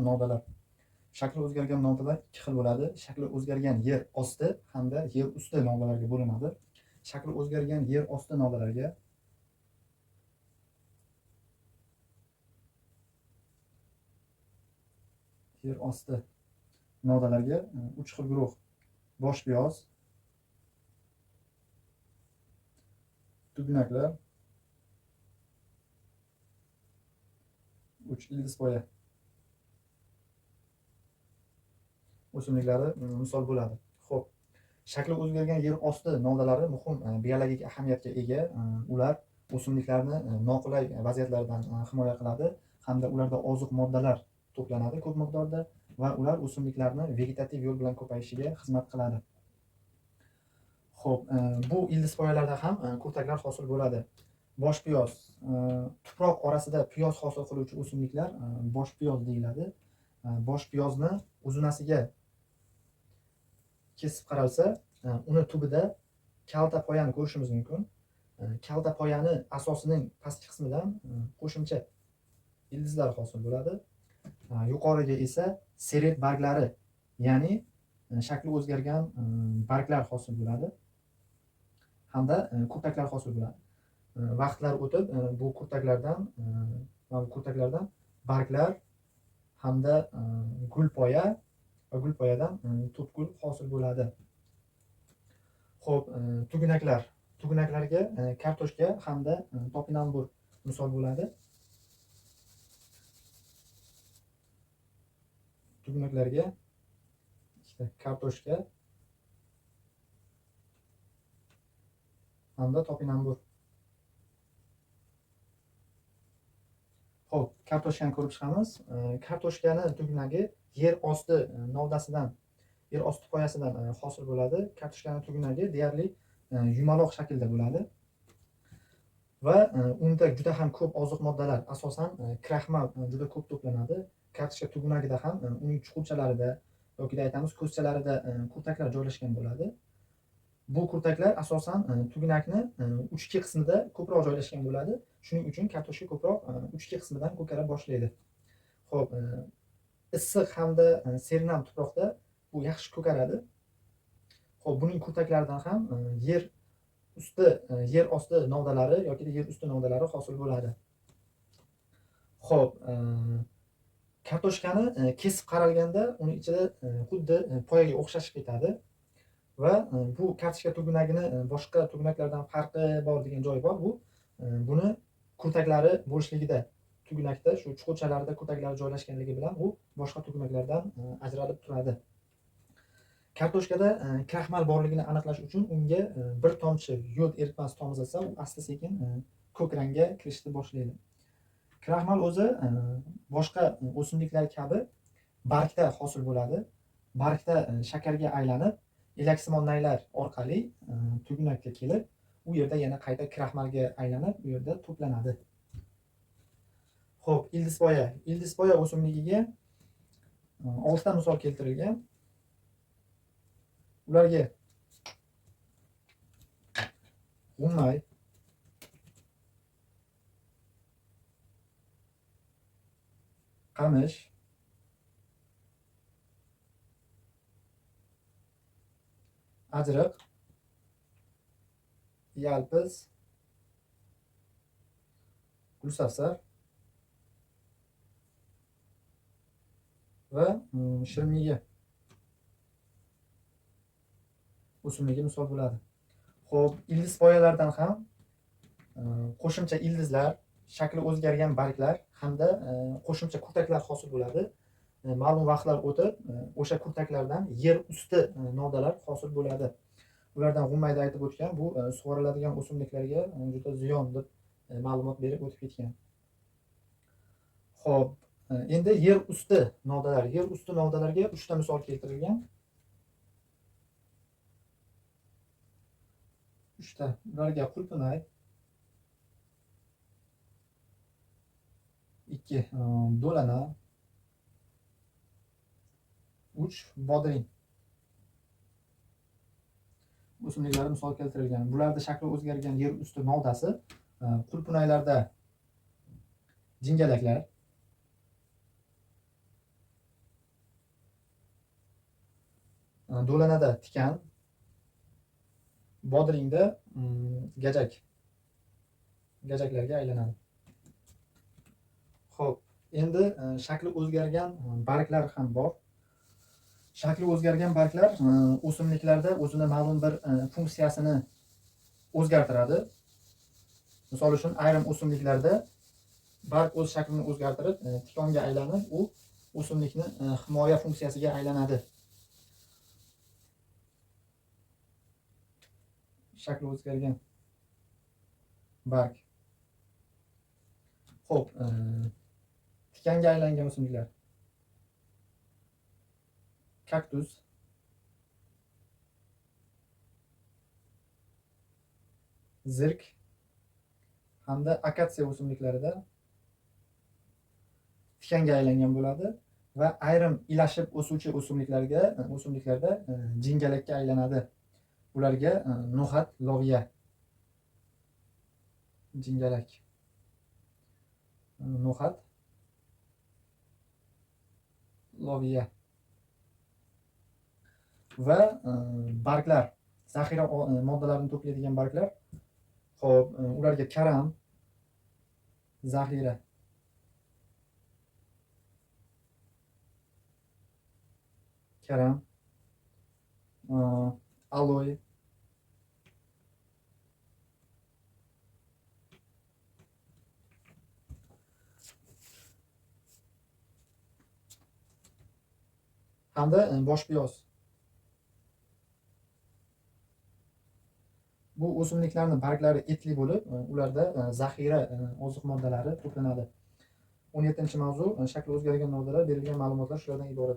novdalar. Shakli o'zgargan novdalar ikki xil bo'ladi. Shakli o'zgargan yer osti hamda yer usti novdalarga bo'linadi. Shakli o'zgargan yer osti novdalarga yer osti novdalarga 3 xil guruh: bosh piyoz, tugunaklar, 3 ildizpoya o'simliklari misol bo'ladi. Xo'p, shakli o'zgargan yer osti novdalari muhim biologik ahamiyatga ega. Ular o'simliklarni noqulay vaziyatlardan himoya qiladi hamda ularda oziq moddalar to'planadi ko'p miqdorda va ular o'simliklarni vegetativ yo'l bilan ko'payishiga xizmat qiladi. Xo'p, bu ildizpoyalarda ham kurtaklar hosil bo'ladi. Bosh piyoz, tuproq orasida piyoz hosil qiluvchi o'simliklar bosh piyoz deyiladi. Bosh piyozni uzunasiga kesib qaralsa, uni tubida kalta poyani ko'rishimiz mumkin. Kalta poyani asosining pastki qismidan qo'shimcha ildizlar hosil bo'ladi. Yuqoriga esa seret barglari, ya'ni shakli o'zgargan barglar hosil bo'ladi hamda kurtaklar hosil bo'ladi. Vaqtlar o'tib bu kurtaklardan barglar hamda gulpoya va gulpoyadan to'pgul hosil bo'ladi. Xo'p, tugunaklarga kartoshka hamda topinambur misol bo'ladi. Tugunaklarga kartoshka hamda topinambur. Xo'p, kartoshkani ko'rib chiqamiz. Kartoshkani tugunagi yer osti novdasidan, yer osti poyasidan hosil bo'ladi. Kartoshkani tugunagi deyarli yumaloq shaklda bo'ladi va unda juda ham ko'p oziq moddalar, asosan kraxmal juda ko'p to'planadi. Kartoshka tugunagida ham uning chuqurchalarida yoki aytamiz ko'zchalarida kurtaklar joylashgan bo'ladi. Bu kurtaklar asosan tugunakni uchki qismida ko'proq joylashgan bo'ladi. Shuning uchun kartoshka ko'proq uchki qismidan ko'kara boshlaydi. Xo'p, issiq hamda sernam tuproqda bu yaxshi ko'karadi. Xo'p, buning kurtaklaridan ham yer osti novdalari yoki yer usti novdalari hosil bo'ladi. Xo'p, kartoshkani kesib qaralganda uni ichida xuddi poyaga o'xshashib ketadi va bu kartoshka tugunagini boshqa tugunaklardan farqi bor degan joyi bor. Buni kurtaklari bo'lishligida, tugunakda shu chuqurchalarida kurtaklari joylashganligi bilan u boshqa tugunaklardan ajralib turadi. Kartoshkada kraxmal borligini aniqlash uchun unga bir tomchi yod eritmasi tomizlasa, u asta-sekin ko'k rangga kirishni boshlaydi. Kraxmal o'zi boshqa o'simliklar kabi bargda hosil bo'ladi. Bargda shakarga aylanib, elaksimon naylar orqali tugunakka kelib, u yerda yana qayta kraxmalga aylanib, u yerda to'planadi. Xo'p, ildizpoya o'simligiga 6 ta misol keltirilgan. Ularga g'ummay, qamish, ajriq, yalpiz, gulsafsar va shirinmiya o'simligi misol bo'ladi. Xo'p, ildizpoyalardan ham qo'shimcha ildizlar, shakli o'zgargan barglar hamda qo'shimcha kurtaklar hosil bo'ladi. Ma'lum vaqtlar o'tib, o'sha kurtaklardan yer usti novdalar hosil bo'ladi. Ulardan g'ummayda aytib o'tgan, bu sug'oriladigan o'simliklarga juda ziyon deb ma'lumot berib o'tib ketgan. Xo'p, endi yer usti novdalarga 3 ta misol keltirilgan. 3 ta. Ularga qulpinay, 2 do'lana, 3 bodring o'simliklari misol keltirilgan. Bularda shakli o'zgargan yer usti novdasi qulpinaylarda jingalaklar, do'lanada tikan, bodringda gajaklarga aylanadi. Xo'p, endi shakli o'zgargan barglar ham bor. Shakli o'zgargan barglar o'simliklarda o'zini ma'lum bir funksiyasini o'zgartiradi. Misol uchun ayrim o'simliklarda barg o'z shaklini o'zgartirib, tikonga aylanib, u o'simlikni himoya funksiyasiga aylanadi. Shakli o'zgargan barg. Xo'p, tikanga aylangan o'simliklar. Kaktus, zirk hamda akatsiya o'simliklarida tikanga aylangan bo'ladi va ayrim ilashib o'suvchi o'simliklarda jingalakka aylanadi. Ularga no'xat, loviya, jingalak, no'xat, loviya va barglar, zaxira moddalarini to'playdigan barglar. Xo'p, ularga karam, zaxira, aloe, hamda boshpiyoz. Bu o'simliklarning barglari etli bo'lib, ularda zaxira oziq moddalari to'planadi. 17-mavzu, shakli o'zgargan novdalar. Berilgan ma'lumotlar shulardan iborat.